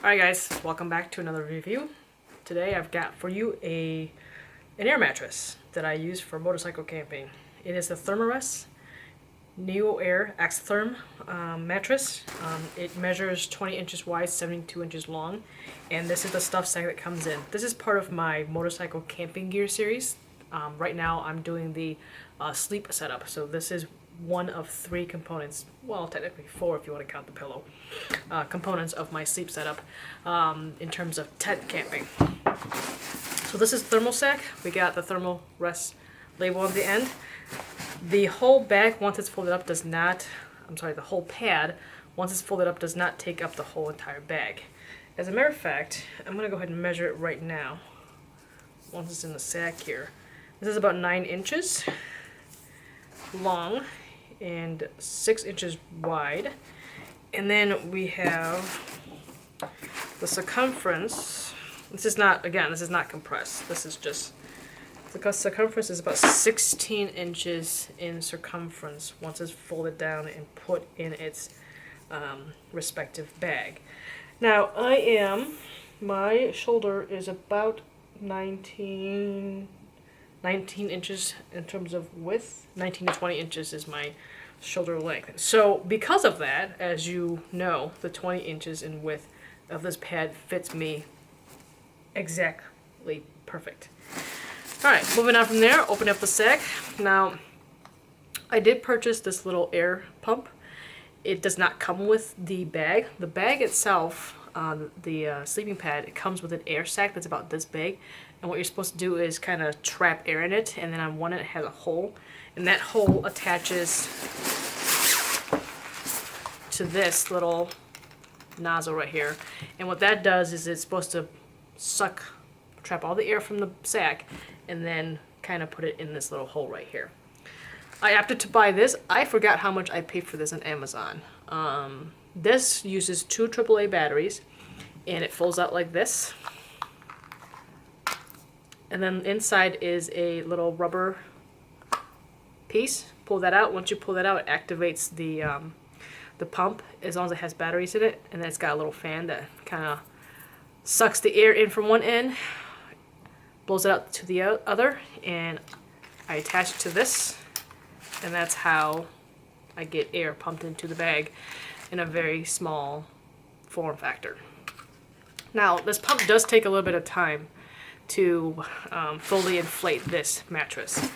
Alright guys, welcome back to another review. Today I've got for you an air mattress that I use for motorcycle camping. It is the Therm-a-Rest NeoAir XTherm mattress. It measures 20 inches wide, 72 inches long, and this is the stuff sack that comes in. This is part of my motorcycle camping gear series. Right now I'm doing the sleep setup, so this is one of three components, well technically four if you want to count the pillow, components of my sleep setup in terms of tent camping. So this is thermal sack. We got the Therm-a-Rest label on the end. The whole bag, once it's folded up, the whole pad, once it's folded up, does not take up the whole entire bag. As a matter of fact, I'm going to go ahead and measure it right now, once it's in the sack here. This is about 9 inches long and 6 inches wide. And then we have the circumference. This is not compressed. This is just, the circumference is about 16 inches in circumference once it's folded down and put in its respective bag. Now my shoulder is about 19 inches in terms of width. 19 to 20 inches is my shoulder length. So because of that, as you know, the 20 inches in width of this pad fits me exactly perfect. Alright, moving on from there, open up the sack. Now, I did purchase this little air pump. It does not come with the bag. The bag itself, the sleeping pad, it comes with an air sac that's about this big. And what you're supposed to do is kind of trap air in it, and then on one end it has a hole, and that hole attaches to this little nozzle right here. And what that does is it's supposed to trap all the air from the sack, and then kind of put it in this little hole right here. I opted to buy this. I forgot how much I paid for this on Amazon. This uses 2 AAA batteries, and it folds out like this. And then inside is a little rubber piece. Pull that out. Once you pull that out, it activates the pump as long as it has batteries in it. And then it's got a little fan that kind of sucks the air in from one end, blows it out to the other, and I attach it to this. And that's how I get air pumped into the bag in a very small form factor. Now, this pump does take a little bit of time to fully inflate this mattress.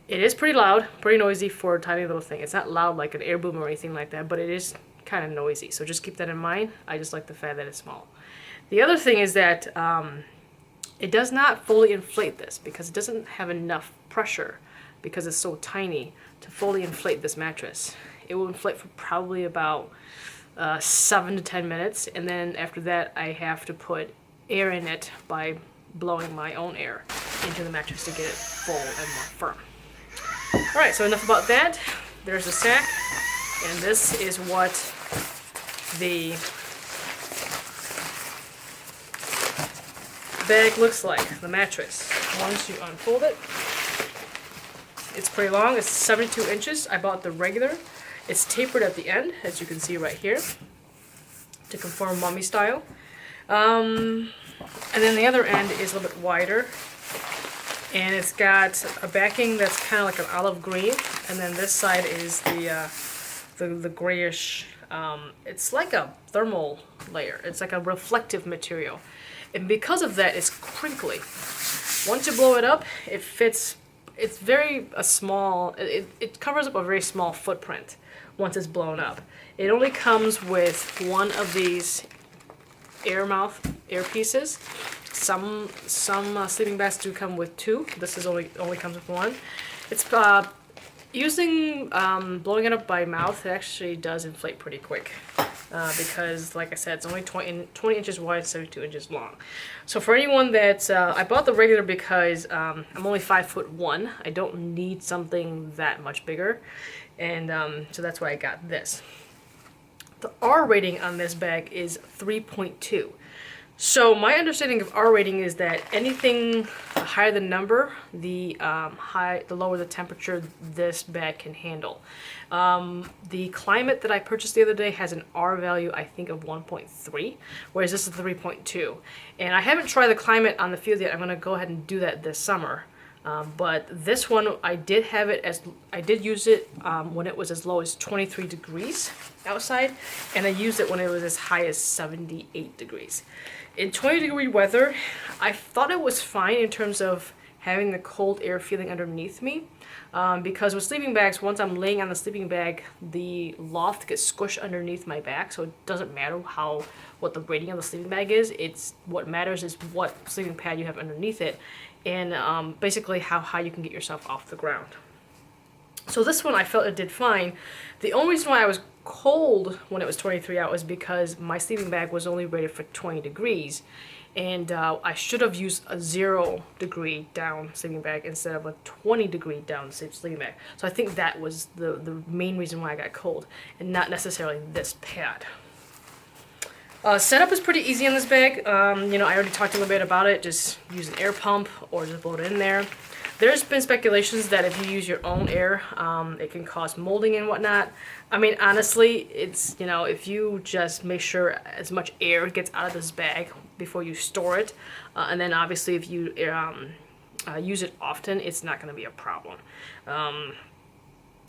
It is pretty loud, pretty noisy for a tiny little thing. It's not loud like an air boom or anything like that, but it is kind of noisy, so just keep that in mind. I just like the fact that it's small. The other thing is that it does not fully inflate this because it doesn't have enough pressure because it's so tiny to fully inflate this mattress. It will inflate for probably about 7 to 10 minutes, and then after that I have to put air in it by blowing my own air into the mattress to get it full and more firm. Alright, so enough about that. There's the sack, and this is what the bag looks like, the mattress. Once you unfold it, it's pretty long. It's 72 inches. I bought the regular. It's tapered at the end, as you can see right here, to conform mummy style. And then the other end is a little bit wider, and it's got a backing that's kind of like an olive green, and then this side is the grayish. It's like a thermal layer. It's like a reflective material, and because of that, it's crinkly. Once you blow it up, it fits. It's very small. It covers up a very small footprint once it's blown up. It only comes with one of these air pieces. Some sleeping bags do come with 2. This is only comes with 1. It's blowing it up by mouth. It actually does inflate pretty quick because, like I said, it's only 20 inches wide, 72 inches long. So for anyone that I bought the regular because I'm only 5'1". I don't need something that much bigger, and so that's why I got this. The R rating on this bag is 3.2. So my understanding of R rating is that anything higher the number, the lower the temperature this bag can handle. The Climate that I purchased the other day has an R value, I think, of 1.3, whereas this is 3.2. And I haven't tried the Climate on the field yet. I'm going to go ahead and do that this summer. But this one, I did use it when it was as low as 23 degrees outside, and I used it when it was as high as 78 degrees. In 20-degree weather, I thought it was fine in terms of having the cold air feeling underneath me, because with sleeping bags, once I'm laying on the sleeping bag, the loft gets squished underneath my back, so it doesn't matter what the rating of the sleeping bag is. What matters is what sleeping pad you have underneath it, and basically how high you can get yourself off the ground. So this one I felt it did fine. The only reason why I was cold when it was 23 out was because my sleeping bag was only rated for 20 degrees, and I should have used a 0-degree down sleeping bag instead of a 20-degree down sleeping bag. So I think that was the main reason why I got cold, and not necessarily this pad. Setup is pretty easy on this bag. You know, I already talked a little bit about it. Just use an air pump or just blow it in there. There's been speculations that if you use your own air, it can cause molding and whatnot. I mean, honestly, it's, you know, if you just make sure as much air gets out of this bag before you store it, and then obviously if you use it often, it's not going to be a problem. And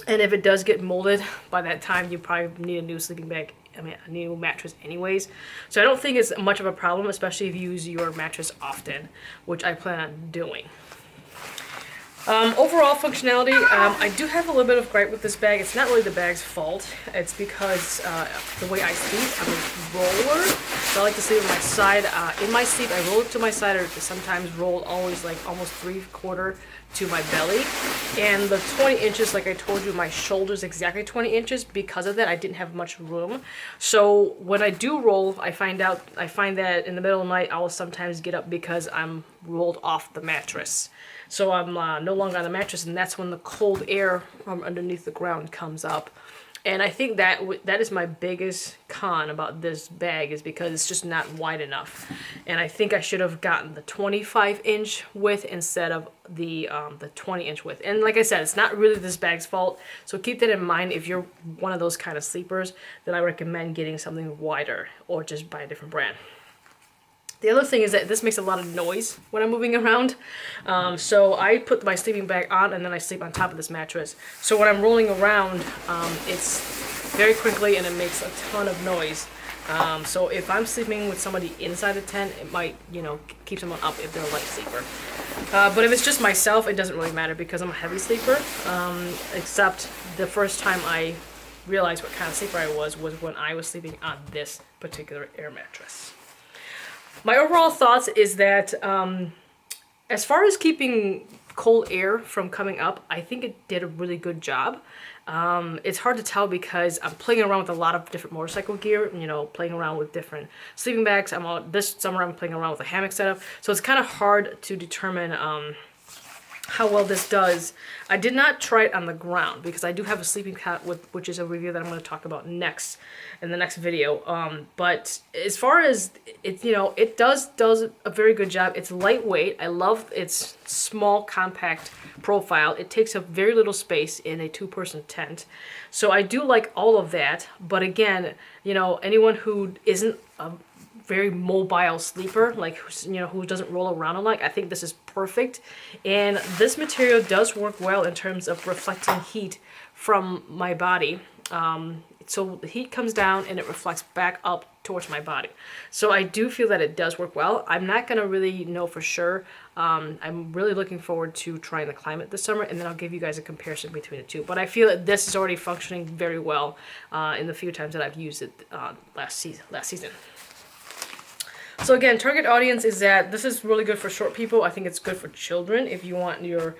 if it does get molded, by that time you probably need a new sleeping bag. A new mattress anyways. So I don't think it's much of a problem, especially if you use your mattress often, which I plan on doing. Overall functionality, I do have a little bit of gripe with this bag. It's not really the bag's fault. It's because the way I sleep, I'm a roller. So I like to sleep on my side. In my sleep, I roll it to my side, or sometimes roll always like almost 3/4 to my belly. And the 20 inches, like I told you, my shoulder's exactly 20 inches. Because of that, I didn't have much room. So when I do roll, I find that in the middle of the night, I will sometimes get up because I'm rolled off the mattress. So I'm no longer on the mattress, and that's when the cold air from underneath the ground comes up. And I think that is my biggest con about this bag, is because it's just not wide enough. And I think I should have gotten the 25-inch width instead of the 20-inch width. And like I said, it's not really this bag's fault. So keep that in mind. If you're one of those kind of sleepers, then I recommend getting something wider or just buy a different brand. The other thing is that this makes a lot of noise when I'm moving around. So I put my sleeping bag on and then I sleep on top of this mattress. So when I'm rolling around, it's very quickly and it makes a ton of noise. So if I'm sleeping with somebody inside the tent, it might, you know, keep someone up if they're a light sleeper. But if it's just myself, it doesn't really matter because I'm a heavy sleeper. Except the first time I realized what kind of sleeper I was when I was sleeping on this particular air mattress. My overall thoughts is that as far as keeping cold air from coming up, I think it did a really good job. It's hard to tell because I'm playing around with a lot of different motorcycle gear, you know, playing around with different sleeping bags. This summer I'm playing around with a hammock setup, so it's kind of hard to determine how well this does. I did not try it on the ground because I do have a sleeping cot, which is a review that I'm going to talk about next in the next video. But as far as it, you know, it does a very good job. It's lightweight. I love its small, compact profile. It takes up very little space in a 2-person tent. So I do like all of that. But again, you know, anyone who isn't a very mobile sleeper, like, you know, who doesn't roll around a lot, I think this is perfect. And this material does work well in terms of reflecting heat from my body. So the heat comes down and it reflects back up towards my body. So I do feel that it does work well. I'm not going to really know for sure. I'm really looking forward to trying the Climate this summer, and then I'll give you guys a comparison between the two. But I feel that this is already functioning very well in the few times that I've used it last season. So again, target audience is that this is really good for short people. I think it's good for children if you want your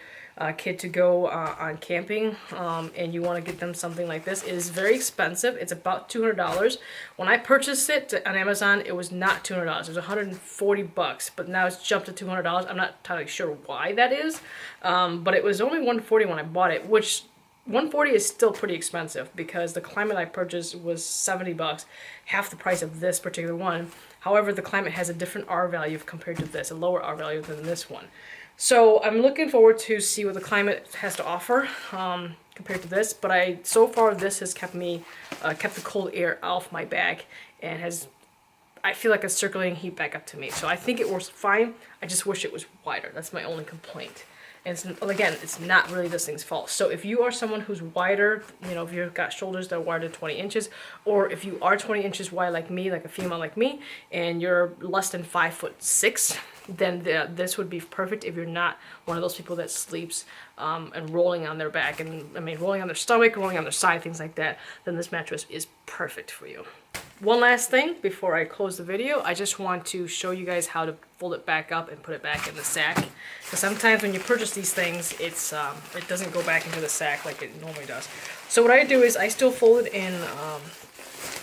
kid to go on camping and you want to get them something like this. It is very expensive. It's about $200. When I purchased it on Amazon, it was not $200. It was $140, but now it's jumped to $200. I'm not entirely sure why that is, but it was only $140 when I bought it, which $140 is still pretty expensive because the Climate I purchased was $70, half the price of this particular one. However, the Climate has a different R value compared to this, a lower R value than this one. So I'm looking forward to see what the Climate has to offer compared to this. But so far this has kept me, kept the cold air off my back and has, I feel like it's circulating heat back up to me. So I think it works fine. I just wish it was wider. That's my only complaint. And again, it's not really this thing's fault. So if you are someone who's wider, you know, if you've got shoulders that are wider than 20 inches, or if you are 20 inches wide like me, like a female like me, and you're less than 5'6", then this would be perfect if you're not one of those people that sleeps and rolling on their back, and I mean rolling on their stomach, rolling on their side, things like that, then this mattress is perfect for you. One last thing before I close the video, I just want to show you guys how to fold it back up and put it back in the sack. Because sometimes when you purchase these things, it doesn't go back into the sack like it normally does. So what I do is I still fold it in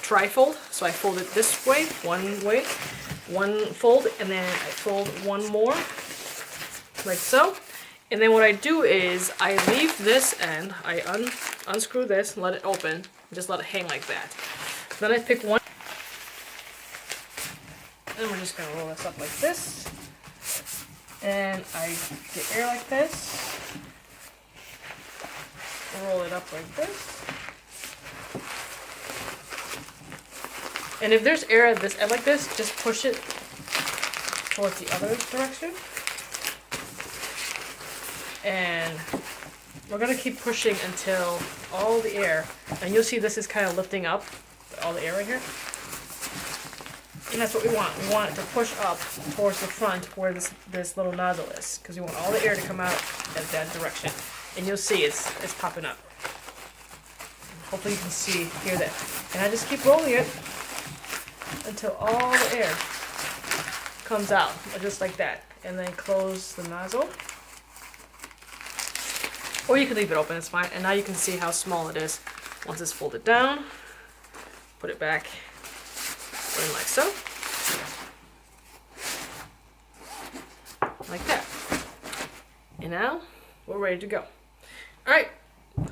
tri-fold. So I fold it this way, one fold, and then I fold one more, like so. And then what I do is I leave this end, I unscrew this, let it open, and just let it hang like that. Then I pick one, and we're just going to roll this up like this, and I get air like this, roll it up like this, and if there's air at this end like this, just push it towards the other direction, and we're going to keep pushing until all the air, and you'll see this is kind of lifting up, all the air right here. And that's what we want. We want it to push up towards the front where this little nozzle is, because we want all the air to come out at that direction. And you'll see it's popping up. Hopefully you can hear that. And I just keep rolling it until all the air comes out, just like that. And then close the nozzle. Or you can leave it open, it's fine. And now you can see how small it is once it's folded down. Put it back in like so. Like that. And now we're ready to go. Alright,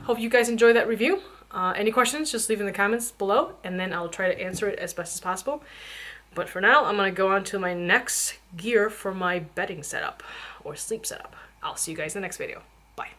hope you guys enjoyed that review. Any questions, just leave in the comments below, and then I'll try to answer it as best as possible. But for now, I'm going to go on to my next gear for my bedding setup, or sleep setup. I'll see you guys in the next video. Bye.